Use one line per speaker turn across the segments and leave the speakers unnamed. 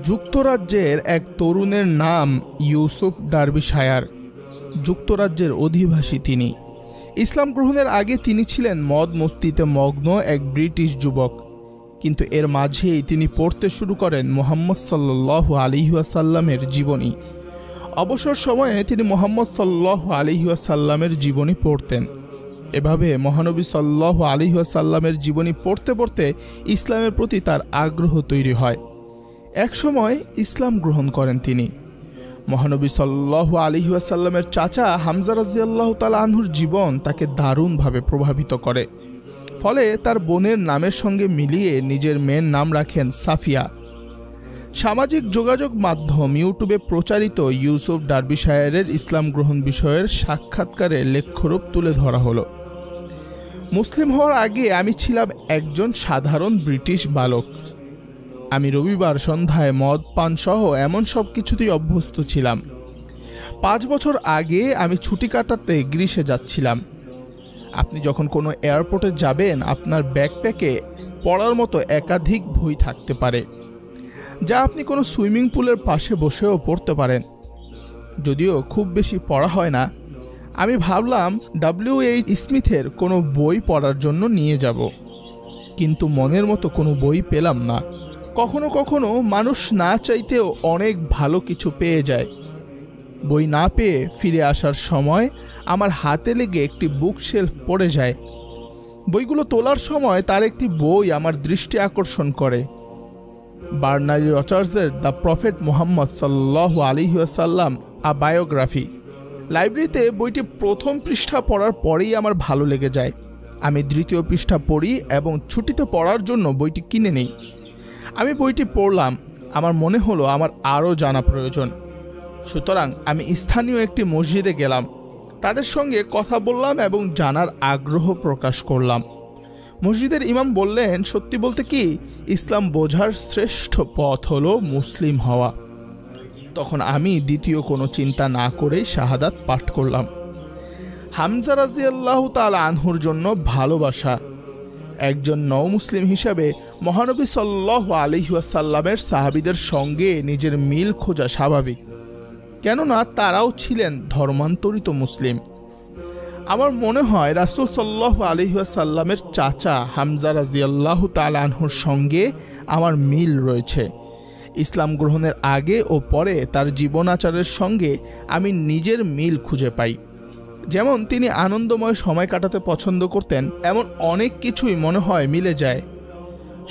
যুক্তরাজ্যের এক তরুণের নাম ইউসুফ ডার্বিশায়ার। যুক্তরাজ্যের অধিবাসী তিনি। ইসলাম গ্রহণের আগে তিনি ছিলেন মদ মস্তিতে মগ্ন এক ব্রিটিশ যুবক, কিন্তু এর মাঝেই তিনি পড়তে শুরু করেন মুহাম্মদ সাল্লাল্লাহু আলাইহি ওয়াসাল্লামের জীবনী। অবসর সময়ে তিনি মুহাম্মদ সাল্লাল্লাহু আলাইহি ওয়াসাল্লামের জীবনী পড়তেন। এভাবে মহানবী সাল্লাল্লাহু আলাইহি ওয়াসাল্লামের জীবনী পড়তে পড়তে ইসলামের প্রতি তার আগ্রহ তৈরি হয়। একসময় ইসলাম গ্রহণ করেন তিনি। মহানবী সাল্লাল্লাহু আলাইহি ওয়াসাল্লামের চাচা হামজা রাদিয়াল্লাহু তাআলা আনহুর জীবন তাকে দারুণভাবে প্রভাবিত করে। ফলে তার বোনের নামের সঙ্গে মিলিয়ে নিজের মেয়ের নাম রাখেন সাফিয়া। সামাজিক যোগাযোগ মাধ্যম ইউটিউবে প্রচারিত ইউসুফ ডার্বিশায়ারের ইসলাম গ্রহণ বিষয়ের সাক্ষাৎকারে লেখ্যরূপ তুলে ধরা হলো। মুসলিম হওয়ার আগে আমি ছিলাম একজন সাধারণ ব্রিটিশ বালক। আমি রবিবার সন্ধ্যায় মদ পান সহ এমন সব কিছুতেই অভ্যস্ত ছিলাম। 5 বছর আগে আমি ছুটি কাটাতে গ্রিসে যাচ্ছিলাম। আপনি যখন কোনো এয়ারপোর্টে যাবেন, আপনার ব্যাকপ্যাকে পড়ার মতো একাধিক বই থাকতে পারে, যা আপনি কোনো সুইমিং পুলের পাশে বসেও পড়তে পারেন। যদিও খুব বেশি পড়া হয় না, আমি ভাবলাম W.H. স্মিথের কোনো বই পড়ার জন্য নিয়ে যাব, কিন্তু মনের মতো কোনো বই পেলাম না। কখনো কখনো মানুষ না চাইতেও অনেক ভালো কিছু পেয়ে যায়। বই না পেয়ে ফিরে আসার সময় আমার হাতে লেগে একটি বুক শেলফ পড়ে যায়। বইগুলো তোলার সময় তার একটি বই আমার দৃষ্টি আকর্ষণ করে, বার্নার্ড রজার্সের দ্য প্রফেট মুহাম্মদ সাল্লাল্লাহু আলাইহি ওয়াসাল্লাম আ বায়োগ্রাফি। লাইব্রেরিতে বইটি প্রথম পৃষ্ঠা পড়ার পরেই আমার ভালো লেগে যায়। আমি দ্বিতীয় পৃষ্ঠা পড়ি এবং ছুটিতে পড়ার জন্য বইটি কিনে নিই। আমি বইটি পড়লাম, আমার মনে হলো আমার আরও জানা প্রয়োজন। সুতরাং আমি স্থানীয় একটি মসজিদে গেলাম, তাদের সঙ্গে কথা বললাম এবং জানার আগ্রহ প্রকাশ করলাম। মসজিদের ইমাম বললেন, সত্যি বলতে কি, ইসলাম বোঝার শ্রেষ্ঠ পথ হলো মুসলিম হওয়া। তখন আমি দ্বিতীয় কোনো চিন্তা না করেই শাহাদাত পাঠ করলাম। হামজা রাদিয়াল্লাহু তাআলা আনহুর জন্য ভালোবাসা। একজন নও মুসলিম হিসাবে মহানবী সাল্লাল্লাহু আলাইহি ওয়াসাল্লামের সাহাবীদের সঙ্গে নিজের মিল খোঁজা স্বাভাবিক, কেননা তারাও ছিলেন ধর্মান্তরিত মুসলিম। আমার মনে হয় রাসূল সাল্লাল্লাহু আলাইহি ওয়াসাল্লামের চাচা হামজা রাদিয়াল্লাহু তাআলা আনহুর সঙ্গে আমার মিল রয়েছে। ইসলাম গ্রহণের আগে ও পরে তার জীবনাচারের সঙ্গে আমি নিজের মিল খুঁজে পাই। যেমন তিনি আনন্দময় সময় কাটাতে পছন্দ করতেন, এমন অনেক কিছুই মনে হয় মিলে যায়।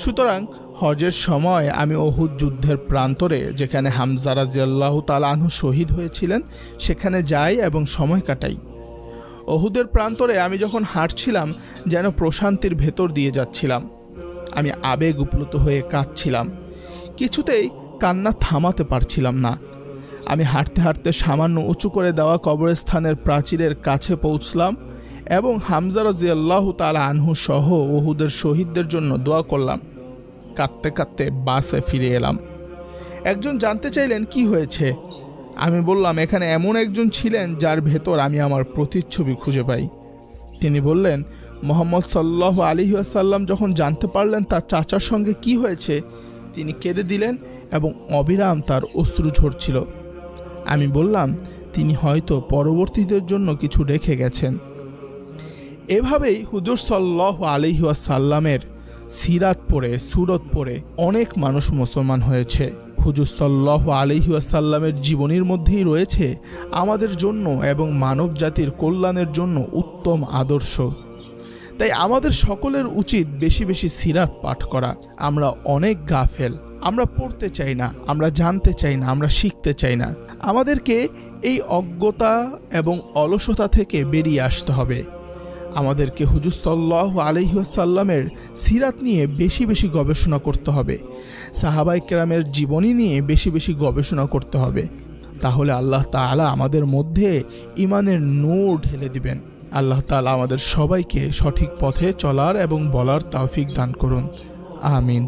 সুতরাং হজের সময় আমি উহুদ যুদ্ধের প্রান্তরে, যেখানে হামজা রাদিয়াল্লাহু তাআলা আনহু শহীদ হয়েছিলেন, সেখানে যাই এবং সময় কাটাই। উহুদের প্রান্তরে আমি যখন হাঁটছিলাম, যেন প্রশান্তির ভেতর দিয়ে যাচ্ছিলাম। আমি আবেগ উপ্লুত হয়ে কাঁদছিলাম, কিছুতেই কান্না থামাতে পারছিলাম না। আমি হাঁটতে হাঁটতে সামান্য উঁচু করে দেওয়া কবরস্থানের প্রাচীরের কাছে পৌঁছলাম এবং হামজা রাদিয়াল্লাহু তাআলা আনহু সহ উহুদের শহীদদের জন্য দোয়া করলাম। কাঁদতে কাঁদতে বাসে ফিরে এলাম। একজন জানতে চাইলেন কি হয়েছে। আমি বললাম, এখানে এমন একজন ছিলেন যার ভেতর আমি আমার প্রতিচ্ছবি খুঁজে পাই। তিনি বললেন, মুহাম্মদ সাল্লাল্লাহু আলাইহি ওয়াসাল্লাম যখন জানতে পারলেন তার চাচার সঙ্গে কি হয়েছে, তিনি কেঁদে দিলেন এবং অবিরাম তার অশ্রু ঝরছিল। আমি বললাম, তিনি হয়তো পরবর্তীদের জন্য কিছু রেখে গেছেন। এভাবেই হুজুর সাল্লাল্লাহু আলাইহি ওয়াসাল্লামের সিরাত পড়ে, সুরত পড়ে অনেক মানুষ মুসলমান হয়েছে। হুজুর সাল্লাল্লাহু আলাইহি ওয়াসাল্লামের জীবনীর মধ্যেই রয়েছে আমাদের জন্য এবং মানব জাতির কল্যাণের জন্য উত্তম আদর্শ। তাই আমাদের সকলের উচিত বেশি বেশি সিরাত পাঠ করা। আমরা অনেক গাফেল, আমরা পড়তে চাই না, আমরা জানতে চাই না, আমরা শিখতে চাই না। আমাদেরকে এই অজ্ঞতা এবং অলসতা থেকে বেরিয়ে আসতে হবে। আমাদেরকে হুজুর সাল্লাল্লাহু আলাইহি ওয়াসাল্লামের সিরাত নিয়ে বেশি বেশি গবেষণা করতে হবে। সাহাবায়ে কেরামের জীবনী নিয়ে বেশি বেশি গবেষণা করতে হবে। তাহলে আল্লাহ তাআলা আমাদের মধ্যে ঈমানের নূর ঢেলে দিবেন। আল্লাহ তাআলা আমাদের সবাইকে সঠিক পথে চলার এবং বলার তৌফিক দান করুন। আমিন।